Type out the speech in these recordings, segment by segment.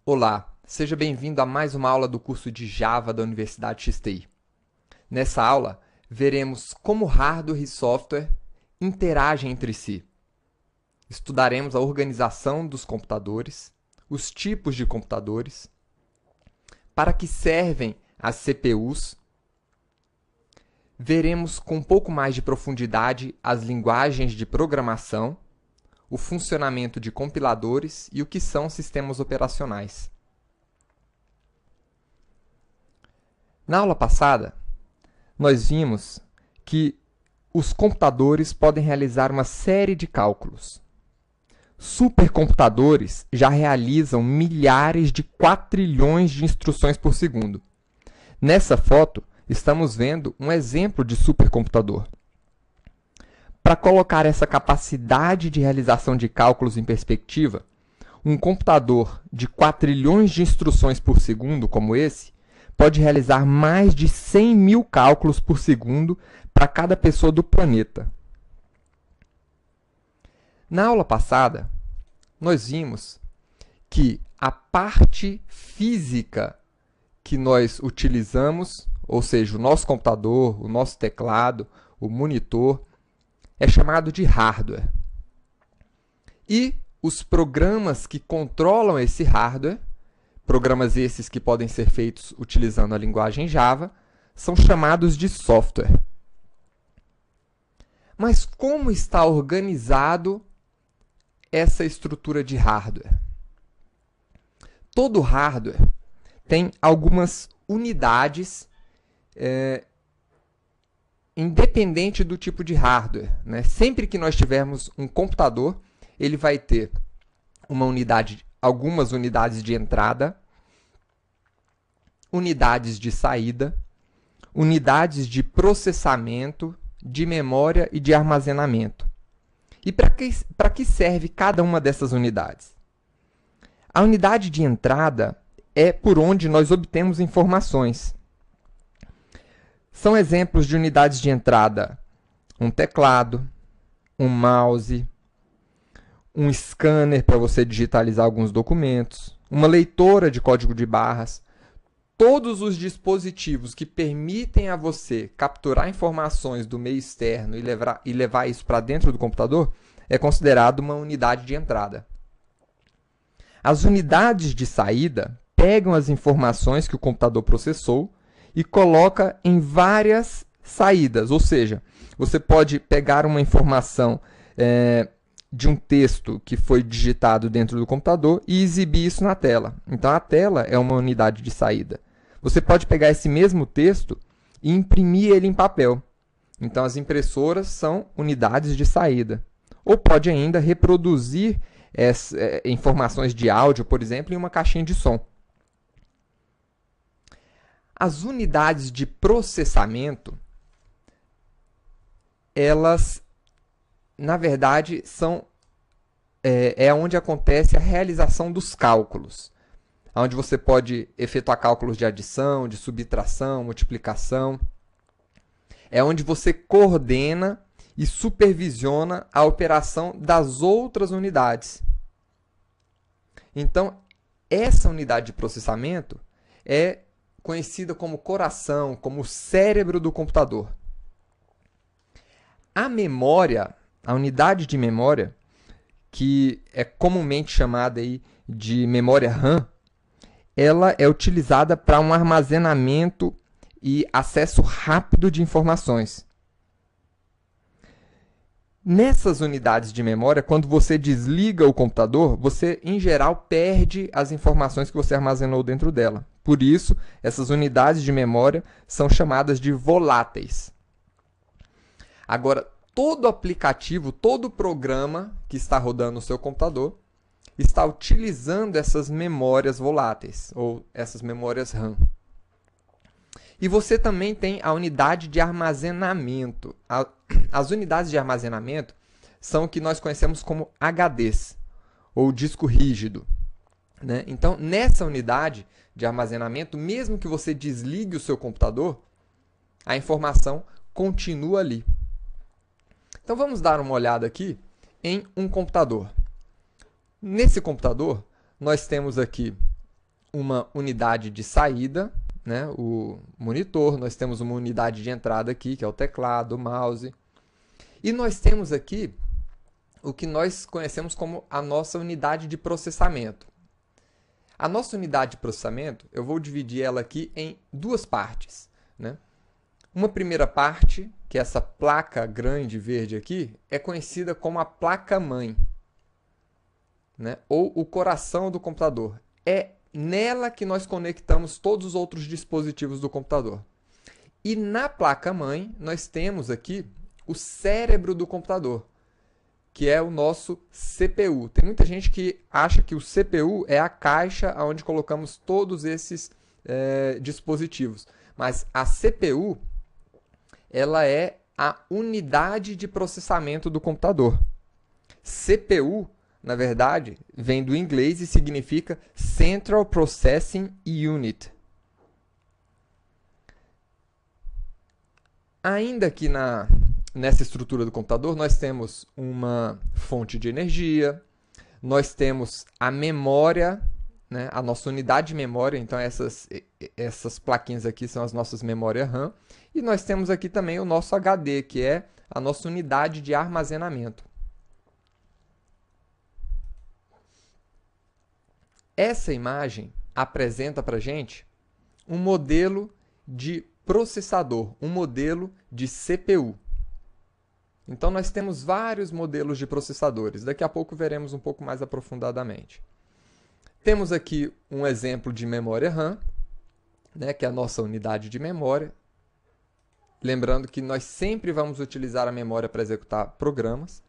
Olá, seja bem-vindo a mais uma aula do curso de Java da Universidade XTI. Nessa aula, veremos como hardware e software interagem entre si. Estudaremos a organização dos computadores, os tipos de computadores, para que servem as CPUs. Veremos com um pouco mais de profundidade as linguagens de programação, o funcionamento de compiladores e o que são sistemas operacionais. Na aula passada, nós vimos que os computadores podem realizar uma série de cálculos. Supercomputadores já realizam milhares de quatrilhões de instruções por segundo. Nessa foto, estamos vendo um exemplo de supercomputador. Para colocar essa capacidade de realização de cálculos em perspectiva, um computador de quatrilhões de instruções por segundo, como esse, pode realizar mais de 100 mil cálculos por segundo para cada pessoa do planeta. Na aula passada, nós vimos que a parte física que nós utilizamos, ou seja, o nosso computador, o nosso teclado, o monitor, é chamado de hardware. E os programas que controlam esse hardware, programas esses que podem ser feitos utilizando a linguagem Java, são chamados de software. Mas como está organizado essa estrutura de hardware? Todo hardware tem algumas unidades independente do tipo de hardware, né? Sempre que nós tivermos um computador, ele vai ter algumas unidades de entrada, unidades de saída, unidades de processamento, de memória e de armazenamento. E para que serve cada uma dessas unidades? A unidade de entrada é por onde nós obtemos informações. São exemplos de unidades de entrada: um teclado, um mouse, um scanner para você digitalizar alguns documentos, uma leitora de código de barras. Todos os dispositivos que permitem a você capturar informações do meio externo e levar isso para dentro do computador é considerado uma unidade de entrada. As unidades de saída pegam as informações que o computador processou e coloca em várias saídas, ou seja, você pode pegar uma informação de um texto que foi digitado dentro do computador e exibir isso na tela. Então, a tela é uma unidade de saída. Você pode pegar esse mesmo texto e imprimir ele em papel. Então, as impressoras são unidades de saída. Ou pode ainda reproduzir informações de áudio, por exemplo, em uma caixinha de som. As unidades de processamento, elas, na verdade, é onde acontece a realização dos cálculos, onde você pode efetuar cálculos de adição, de subtração, multiplicação. É onde você coordena e supervisiona a operação das outras unidades. Então, essa unidade de processamento é conhecida como coração, como o cérebro do computador. A memória, a unidade de memória, que é comumente chamada aí de memória RAM, ela é utilizada para um armazenamento e acesso rápido de informações. Nessas unidades de memória, quando você desliga o computador, você, em geral, perde as informações que você armazenou dentro dela. Por isso, essas unidades de memória são chamadas de voláteis. Agora, todo aplicativo, todo programa que está rodando no seu computador está utilizando essas memórias voláteis, ou essas memórias RAM. E você também tem a unidade de armazenamento. As unidades de armazenamento são o que nós conhecemos como HDs, ou disco rígido, né? Então, nessa unidade de armazenamento, mesmo que você desligue o seu computador, a informação continua ali. Então, vamos dar uma olhada aqui em um computador. Nesse computador, nós temos aqui uma unidade de saída, né, o monitor, nós temos uma unidade de entrada aqui, que é o teclado, o mouse, e nós temos aqui o que nós conhecemos como a nossa unidade de processamento. A nossa unidade de processamento, eu vou dividir ela aqui em duas partes, né? Uma primeira parte, que é essa placa grande verde aqui, é conhecida como a placa-mãe, né? Ou o coração do computador. É nela que nós conectamos todos os outros dispositivos do computador. E na placa-mãe, nós temos aqui o cérebro do computador, que é o nosso CPU. Tem muita gente que acha que o CPU é a caixa onde colocamos todos esses dispositivos. Mas a CPU, ela é a unidade de processamento do computador. CPU, na verdade, vem do inglês e significa Central Processing Unit. Ainda aqui nessa estrutura do computador, nós temos uma fonte de energia, nós temos a memória, né, a nossa unidade de memória, então essas plaquinhas aqui são as nossas memórias RAM, e nós temos aqui também o nosso HD, que é a nossa unidade de armazenamento. Essa imagem apresenta para a gente um modelo de processador, um modelo de CPU. Então, nós temos vários modelos de processadores. Daqui a pouco veremos um pouco mais aprofundadamente. Temos aqui um exemplo de memória RAM, né, que é a nossa unidade de memória. Lembrando que nós sempre vamos utilizar a memória para executar programas.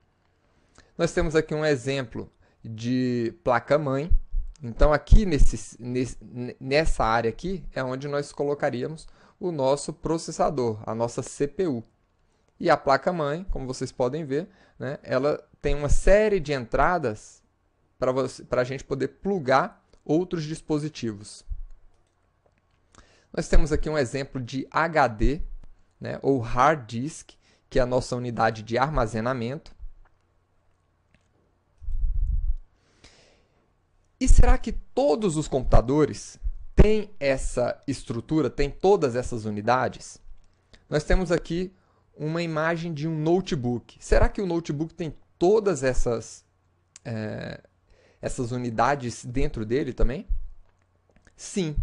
Nós temos aqui um exemplo de placa-mãe. Então, aqui nessa área aqui é onde nós colocaríamos o nosso processador, a nossa CPU. E a placa-mãe, como vocês podem ver, né, ela tem uma série de entradas para a gente poder plugar outros dispositivos. Nós temos aqui um exemplo de HD, né, ou Hard Disk, que é a nossa unidade de armazenamento. E será que todos os computadores têm essa estrutura, têm todas essas unidades? Nós temos aqui uma imagem de um notebook. Será que o notebook tem todas essas unidades dentro dele também? Sim.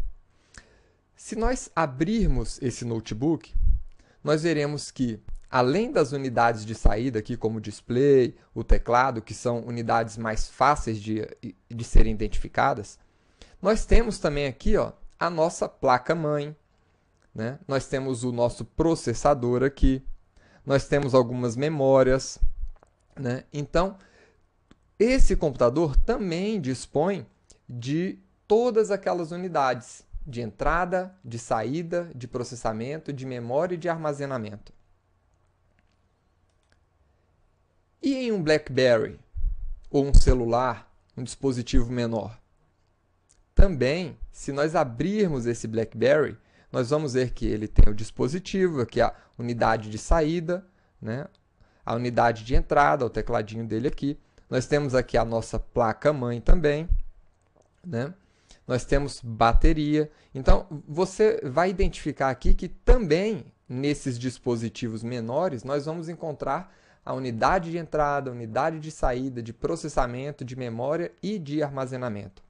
Se nós abrirmos esse notebook, nós veremos que, além das unidades de saída, aqui como o display, o teclado, que são unidades mais fáceis de serem identificadas, nós temos também aqui, ó, a nossa placa-mãe, né? Nós temos o nosso processador aqui, nós temos algumas memórias, né? Então, esse computador também dispõe de todas aquelas unidades de entrada, de saída, de processamento, de memória e de armazenamento. E em um BlackBerry, ou um celular, um dispositivo menor? Também, se nós abrirmos esse BlackBerry, nós vamos ver que ele tem o dispositivo, aqui a unidade de saída, né? A unidade de entrada, o tecladinho dele aqui. Nós temos aqui a nossa placa-mãe também, né? Nós temos bateria. Então, você vai identificar aqui que também, nesses dispositivos menores, nós vamos encontrar a unidade de entrada, a unidade de saída, de processamento, de memória e de armazenamento.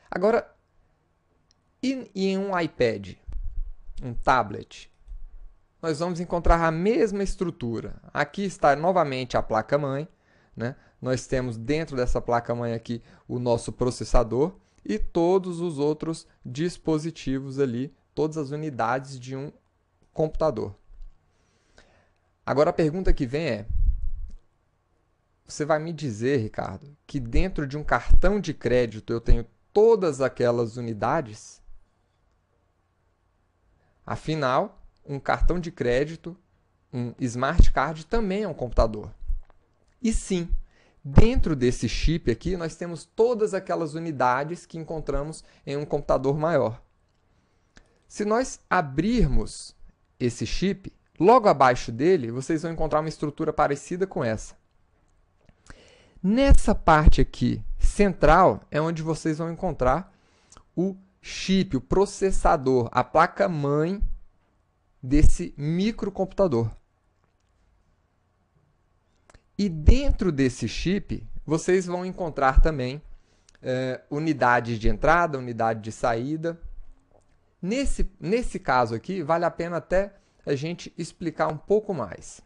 Agora, e em um iPad, um tablet, nós vamos encontrar a mesma estrutura. Aqui está novamente a placa-mãe, né? Nós temos dentro dessa placa-mãe aqui o nosso processador e todos os outros dispositivos ali, todas as unidades de um computador. Agora a pergunta que vem é: você vai me dizer, Ricardo, que dentro de um cartão de crédito eu tenho todas aquelas unidades? Afinal, um cartão de crédito, um smart card, também é um computador. E sim, dentro desse chip aqui, nós temos todas aquelas unidades que encontramos em um computador maior. Se nós abrirmos esse chip, logo abaixo dele, vocês vão encontrar uma estrutura parecida com essa. Nessa parte aqui, central é onde vocês vão encontrar o chip, o processador, a placa-mãe desse microcomputador. E dentro desse chip, vocês vão encontrar também unidades de entrada, unidade de saída. Nesse caso aqui, vale a pena até a gente explicar um pouco mais.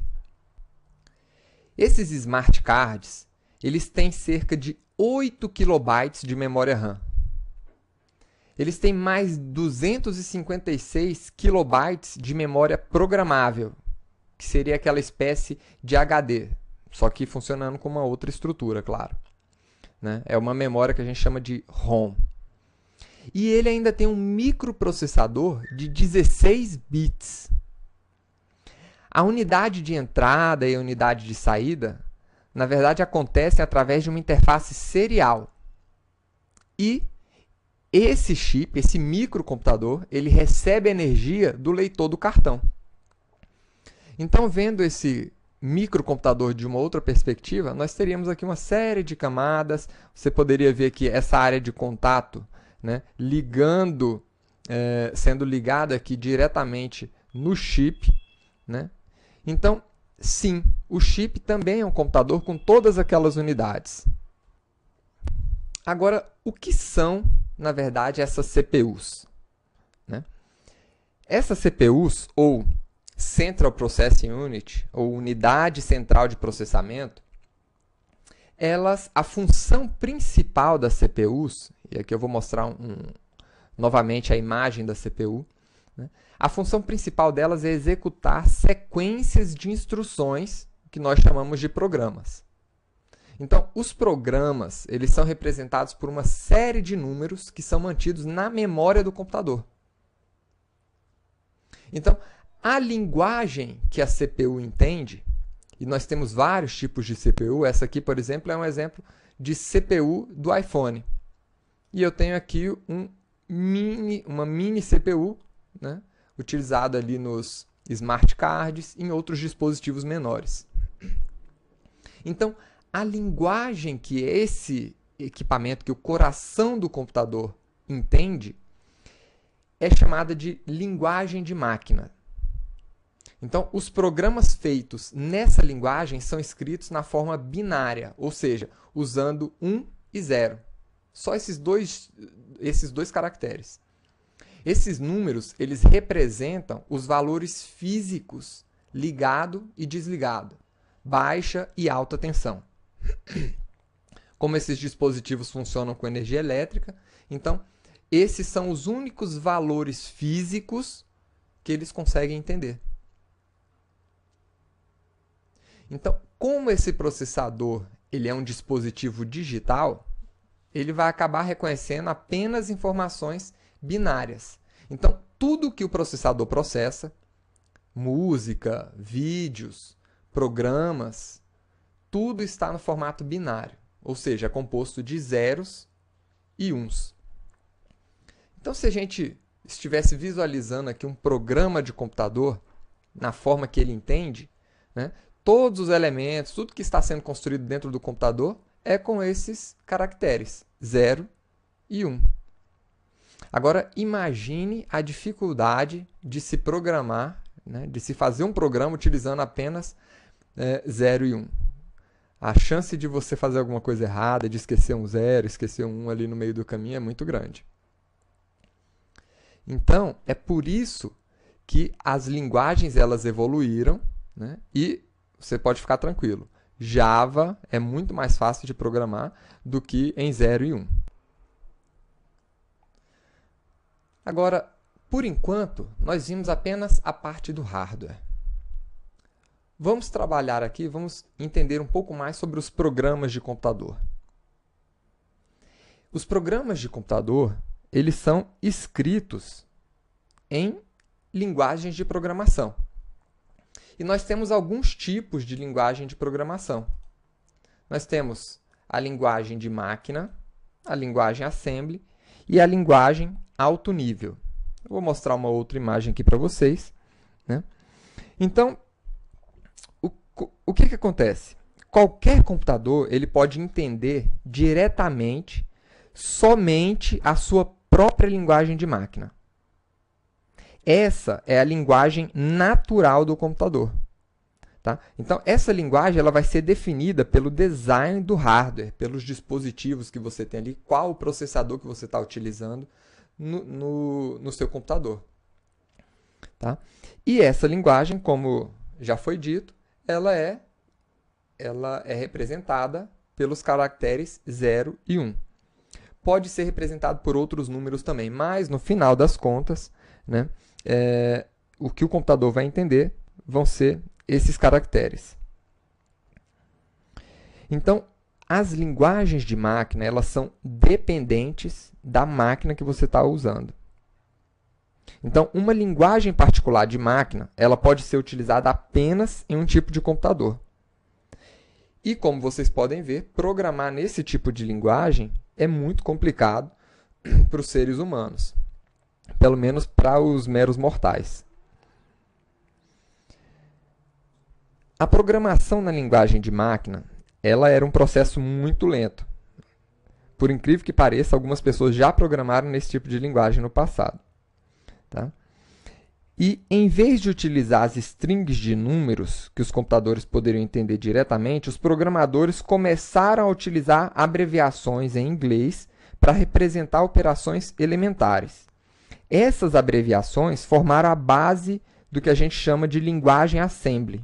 Esses smart cards, eles têm cerca de 8 KB de memória RAM. Eles têm mais 256 KB de memória programável, que seria aquela espécie de HD, só que funcionando com uma outra estrutura, claro. Né? É uma memória que a gente chama de ROM. E ele ainda tem um microprocessador de 16 bits. A unidade de entrada e a unidade de saída, na verdade, acontecem através de uma interface serial. E esse chip, esse microcomputador, ele recebe energia do leitor do cartão. Então, vendo esse microcomputador de uma outra perspectiva, nós teríamos aqui uma série de camadas. Você poderia ver aqui essa área de contato, né, sendo ligada aqui diretamente no chip, né? Então, sim, o chip também é um computador com todas aquelas unidades. Agora, o que são, na verdade, essas CPUs? Né? Essas CPUs, ou Central Processing Unit, ou Unidade Central de Processamento, a função principal das CPUs, e aqui eu vou mostrar novamente a imagem da CPU, né? A função principal delas é executar sequências de instruções que nós chamamos de programas. Então, os programas, eles são representados por uma série de números que são mantidos na memória do computador. Então, a linguagem que a CPU entende, e nós temos vários tipos de CPU, essa aqui, por exemplo, é um exemplo de CPU do iPhone. E eu tenho aqui uma mini CPU, né, utilizada ali nos smart cards e em outros dispositivos menores. Então, a linguagem que esse equipamento, que o coração do computador entende, é chamada de linguagem de máquina. Então, os programas feitos nessa linguagem são escritos na forma binária, ou seja, usando 1 e 0. Só esses dois caracteres. Esses números, eles representam os valores físicos ligado e desligado, baixa e alta tensão. Como esses dispositivos funcionam com energia elétrica, então, esses são os únicos valores físicos que eles conseguem entender. Então, como esse processador ele é um dispositivo digital, ele vai acabar reconhecendo apenas informações binárias. Então, tudo que o processador processa, música, vídeos, programas, tudo está no formato binário, ou seja, é composto de zeros e uns. Então, se a gente estivesse visualizando aqui um programa de computador, na forma que ele entende, né, todos os elementos, tudo que está sendo construído dentro do computador é com esses caracteres, 0 e 1. Agora, imagine a dificuldade de se programar, né, de se fazer um programa utilizando apenas 0 e 1. A chance de você fazer alguma coisa errada, de esquecer um 0, esquecer um 1 ali no meio do caminho é muito grande. Então, é por isso que as linguagens elas evoluíram, né, e você pode ficar tranquilo. Java é muito mais fácil de programar do que em 0 e 1. Agora, por enquanto, nós vimos apenas a parte do hardware. Vamos trabalhar aqui, vamos entender um pouco mais sobre os programas de computador. Os programas de computador, eles são escritos em linguagens de programação. E nós temos alguns tipos de linguagem de programação. Nós temos a linguagem de máquina, a linguagem assembly e a linguagem alto nível. Eu vou mostrar uma outra imagem aqui para vocês, né? Então, o que acontece? Qualquer computador ele pode entender diretamente somente a sua própria linguagem de máquina. Essa é a linguagem natural do computador. Tá? Então, essa linguagem ela vai ser definida pelo design do hardware, pelos dispositivos que você tem ali, qual o processador que você está utilizando no seu computador. Tá? E essa linguagem, como já foi dito, ela é representada pelos caracteres 0 e 1. Pode ser representado por outros números também, mas no final das contas, né, o que o computador vai entender vão ser esses caracteres. Então, as linguagens de máquina elas são dependentes da máquina que você está usando. Então, uma linguagem particular de máquina ela pode ser utilizada apenas em um tipo de computador. E como vocês podem ver, programar nesse tipo de linguagem é muito complicado para os seres humanos, pelo menos para os meros mortais. A programação na linguagem de máquina ela era um processo muito lento. Por incrível que pareça, algumas pessoas já programaram nesse tipo de linguagem no passado. Tá? E, em vez de utilizar as strings de números que os computadores poderiam entender diretamente, os programadores começaram a utilizar abreviações em inglês para representar operações elementares. Essas abreviações formaram a base do que a gente chama de linguagem assembly.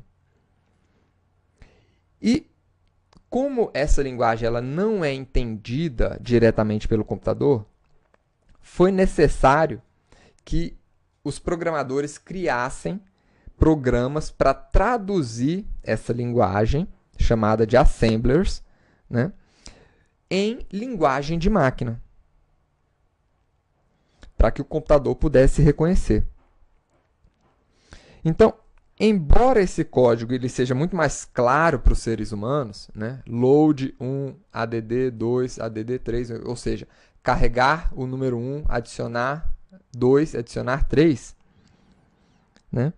E, como essa linguagem ela não é entendida diretamente pelo computador, foi necessário que os programadores criassem programas para traduzir essa linguagem, chamada de assemblers, né, em linguagem de máquina, para que o computador pudesse reconhecer. Então, embora esse código ele seja muito mais claro para os seres humanos, né, load 1, add 2, add 3, ou seja, carregar o número 1, adicionar 2, adicionar 3, né?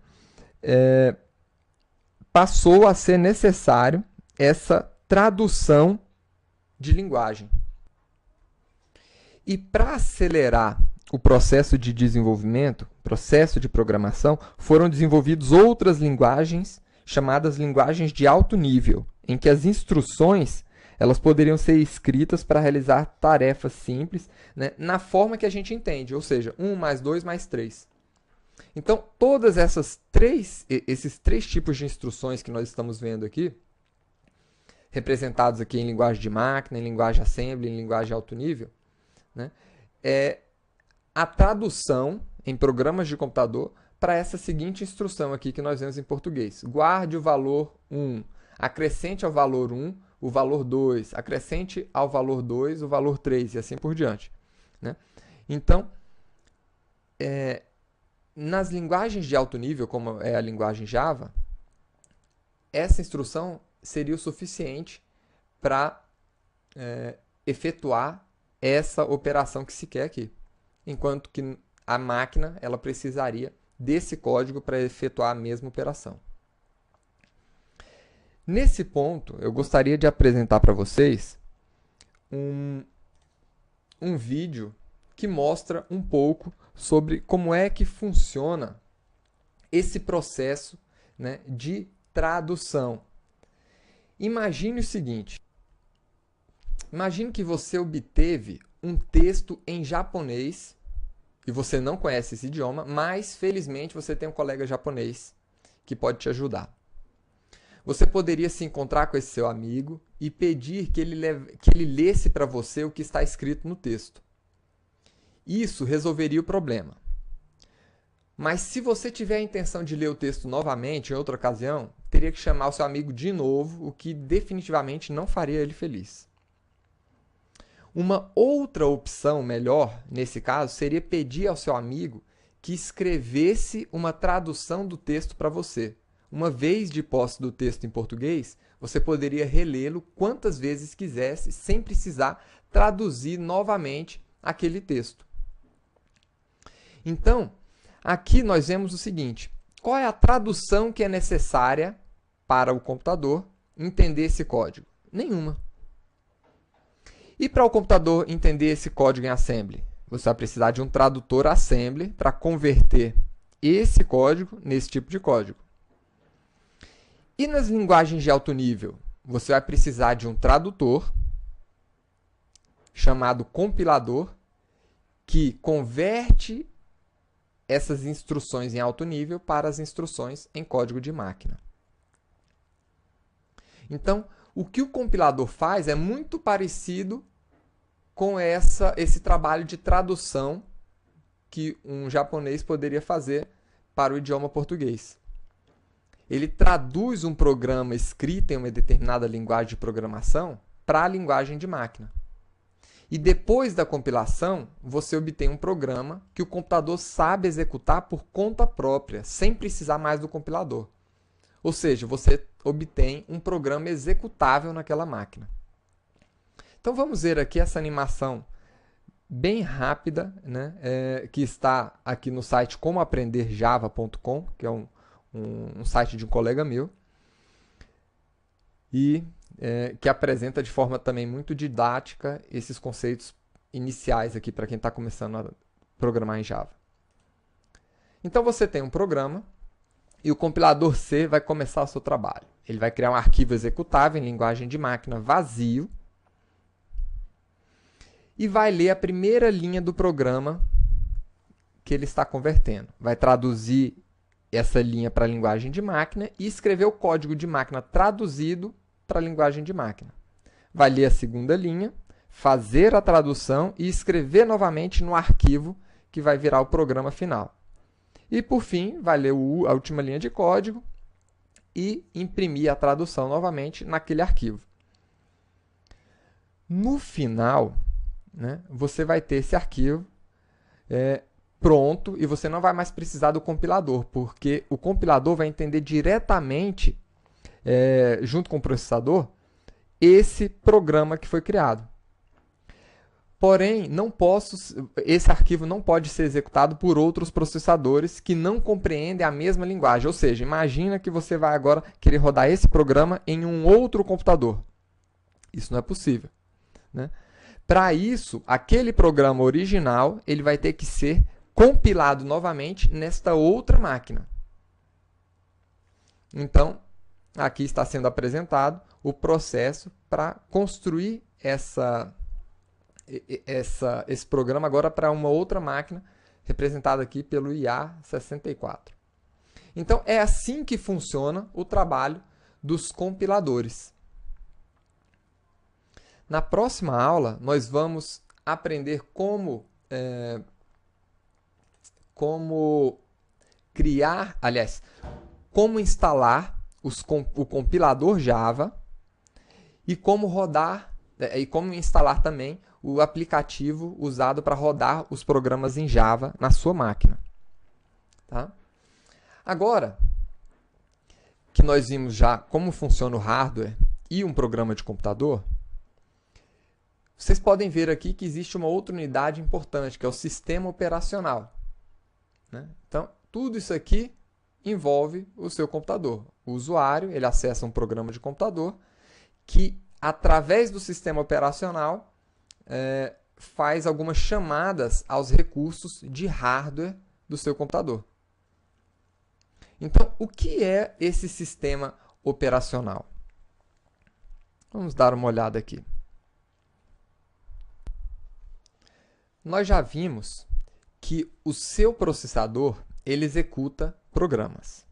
Passou a ser necessário essa tradução de linguagem. E para acelerar o processo de desenvolvimento, processo de programação, foram desenvolvidas outras linguagens chamadas linguagens de alto nível, em que as instruções elas poderiam ser escritas para realizar tarefas simples, né, na forma que a gente entende, ou seja, 1 mais 2 mais 3. Então, todas esses três tipos de instruções que nós estamos vendo aqui, representados aqui em linguagem de máquina, em linguagem assembly, em linguagem de alto nível, né, é a tradução em programas de computador para essa seguinte instrução aqui que nós vemos em português. Guarde o valor 1, acrescente ao valor 1 o valor 2, acrescente ao valor 2 o valor 3 e assim por diante. Né? Então, nas linguagens de alto nível, como é a linguagem Java, essa instrução seria o suficiente para efetuar essa operação que se quer aqui. Enquanto que a máquina ela precisaria desse código para efetuar a mesma operação. Nesse ponto, eu gostaria de apresentar para vocês um vídeo que mostra um pouco sobre como é que funciona esse processo, né, de tradução. Imagine o seguinte, imagine que você obteve um texto em japonês e você não conhece esse idioma, mas felizmente você tem um colega japonês que pode te ajudar. Você poderia se encontrar com esse seu amigo e pedir que ele lesse para você o que está escrito no texto. Isso resolveria o problema. Mas se você tiver a intenção de ler o texto novamente, em outra ocasião, teria que chamar o seu amigo de novo, o que definitivamente não faria ele feliz. Uma outra opção melhor, nesse caso, seria pedir ao seu amigo que escrevesse uma tradução do texto para você. Uma vez de posse do texto em português, você poderia relê-lo quantas vezes quisesse, sem precisar traduzir novamente aquele texto. Então, aqui nós vemos o seguinte: qual é a tradução que é necessária para o computador entender esse código? Nenhuma. E para o computador entender esse código em assembly? Você vai precisar de um tradutor assembly para converter esse código nesse tipo de código. E nas linguagens de alto nível? Você vai precisar de um tradutor chamado compilador que converte essas instruções em alto nível para as instruções em código de máquina. Então, o que o compilador faz é muito parecido com esse trabalho de tradução que um japonês poderia fazer para o idioma português. Ele traduz um programa escrito em uma determinada linguagem de programação para a linguagem de máquina. E depois da compilação, você obtém um programa que o computador sabe executar por conta própria, sem precisar mais do compilador. Ou seja, você obtém um programa executável naquela máquina. Então vamos ver aqui essa animação bem rápida, né, que está aqui no site comoaprenderjava.com, que é um site de um colega meu, e que apresenta de forma também muito didática esses conceitos iniciais aqui para quem está começando a programar em Java. Então você tem um programa e o compilador C vai começar o seu trabalho. Ele vai criar um arquivo executável em linguagem de máquina vazio e vai ler a primeira linha do programa que ele está convertendo. Vai traduzir essa linha para a linguagem de máquina e escrever o código de máquina traduzido para a linguagem de máquina. Vai ler a segunda linha, fazer a tradução e escrever novamente no arquivo que vai virar o programa final. E, por fim, vai ler a última linha de código e imprimir a tradução novamente naquele arquivo. No final, né, você vai ter esse arquivo pronto e você não vai mais precisar do compilador, porque o compilador vai entender diretamente, junto com o processador, esse programa que foi criado. Porém, esse arquivo não pode ser executado por outros processadores que não compreendem a mesma linguagem. Ou seja, imagina que você vai agora querer rodar esse programa em um outro computador. Isso não é possível, né? Para isso, aquele programa original ele vai ter que ser compilado novamente nesta outra máquina. Então, aqui está sendo apresentado o processo para construir esse programa agora para uma outra máquina, representada aqui pelo IA64. Então, é assim que funciona o trabalho dos compiladores. Na próxima aula, nós vamos aprender como instalar o compilador Java e como rodar e como instalar também o aplicativo usado para rodar os programas em Java na sua máquina. Tá? Agora que nós vimos já como funciona o hardware e um programa de computador, vocês podem ver aqui que existe uma outra unidade importante, que é o sistema operacional, né? Então, tudo isso aqui envolve o seu computador. O usuário ele acessa um programa de computador que, através do sistema operacional, faz algumas chamadas aos recursos de hardware do seu computador. Então, o que é esse sistema operacional? Vamos dar uma olhada aqui. Nós já vimos que o seu processador ele executa programas.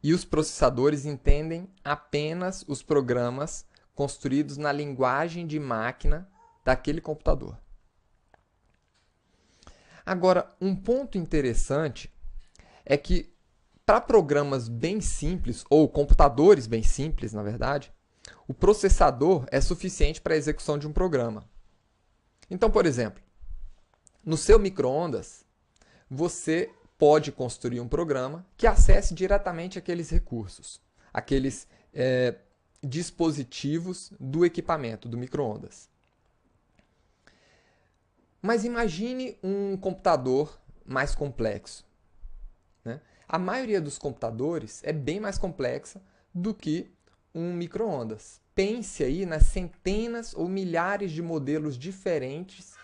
E os processadores entendem apenas os programas construídos na linguagem de máquina daquele computador. Agora, um ponto interessante é que para programas bem simples, ou computadores bem simples, na verdade, o processador é suficiente para a execução de um programa. Então, por exemplo, no seu micro-ondas, você pode construir um programa que acesse diretamente aqueles recursos, aqueles dispositivos do equipamento, do micro-ondas. Mas imagine um computador mais complexo, né? A maioria dos computadores é bem mais complexa do que um micro-ondas. Pense aí nas centenas ou milhares de modelos diferentes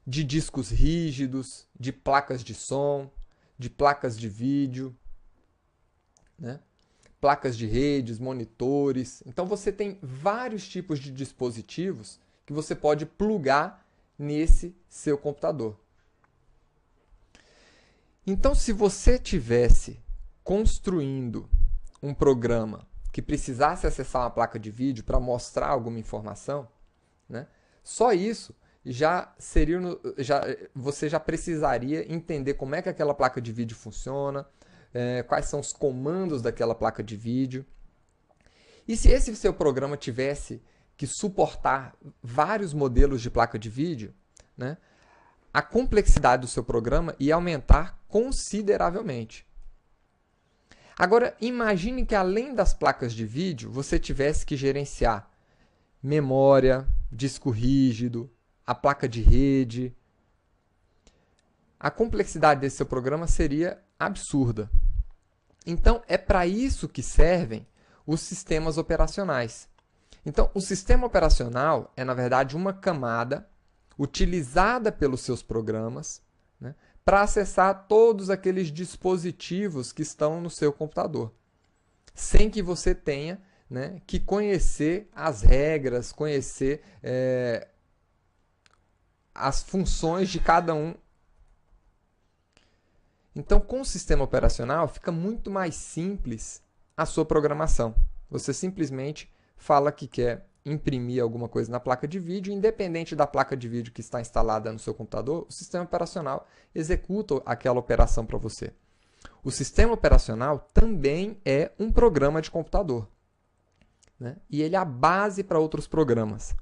de discos rígidos, de placas de som, de placas de vídeo, né? Placas de redes, monitores. Então você tem vários tipos de dispositivos que você pode plugar nesse seu computador. Então, se você tivesse construindo um programa que precisasse acessar uma placa de vídeo para mostrar alguma informação, né, só isso você já precisaria entender como é que aquela placa de vídeo funciona, quais são os comandos daquela placa de vídeo. E se esse seu programa tivesse que suportar vários modelos de placa de vídeo, né, a complexidade do seu programa ia aumentar consideravelmente. Agora, imagine que além das placas de vídeo, você tivesse que gerenciar memória, disco rígido, a placa de rede. A complexidade desse seu programa seria absurda. Então, é para isso que servem os sistemas operacionais. Então, o sistema operacional é, na verdade, uma camada utilizada pelos seus programas, né, para acessar todos aqueles dispositivos que estão no seu computador, sem que você tenha, né, que conhecer as regras, conhecer as funções de cada um. Então, com o sistema operacional, fica muito mais simples a sua programação. Você simplesmente fala que quer imprimir alguma coisa na placa de vídeo, independente da placa de vídeo que está instalada no seu computador, o sistema operacional executa aquela operação para você. O sistema operacional também é um programa de computador, né? E ele é a base para outros programas.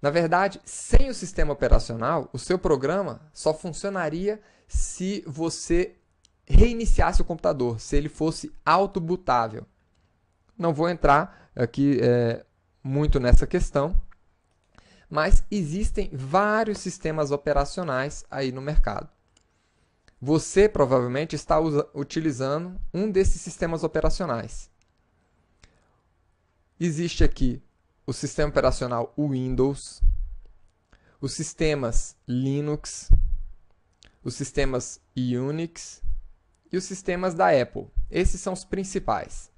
Na verdade, sem o sistema operacional, o seu programa só funcionaria se você reiniciasse o computador, se ele fosse autobootável. Não vou entrar aqui muito nessa questão, mas existem vários sistemas operacionais aí no mercado. Você provavelmente está utilizando um desses sistemas operacionais. Existe aqui o sistema operacional Windows, os sistemas Linux, os sistemas Unix e os sistemas da Apple. Esses são os principais.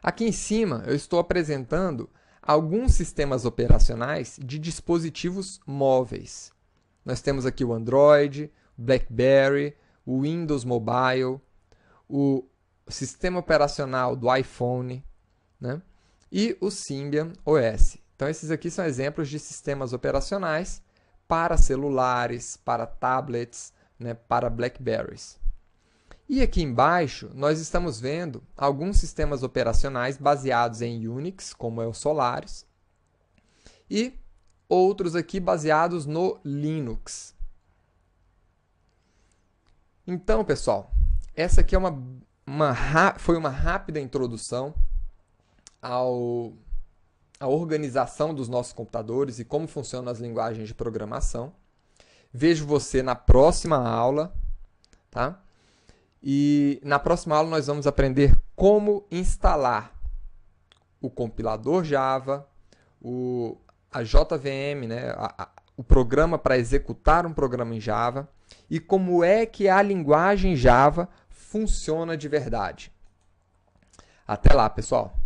Aqui em cima eu estou apresentando alguns sistemas operacionais de dispositivos móveis. Nós temos aqui o Android, o BlackBerry, o Windows Mobile, o sistema operacional do iPhone, né, e o Symbian OS. Então esses aqui são exemplos de sistemas operacionais para celulares, para tablets, né, para Blackberries. E aqui embaixo, nós estamos vendo alguns sistemas operacionais baseados em Unix, como é o Solaris, e outros aqui baseados no Linux. Então, pessoal, essa aqui é foi uma rápida introdução à organização dos nossos computadores e como funcionam as linguagens de programação. Vejo você na próxima aula, tá? E na próxima aula nós vamos aprender como instalar o compilador Java, a JVM, né, o programa para executar um programa em Java, e como é que a linguagem Java funciona de verdade. Até lá, pessoal!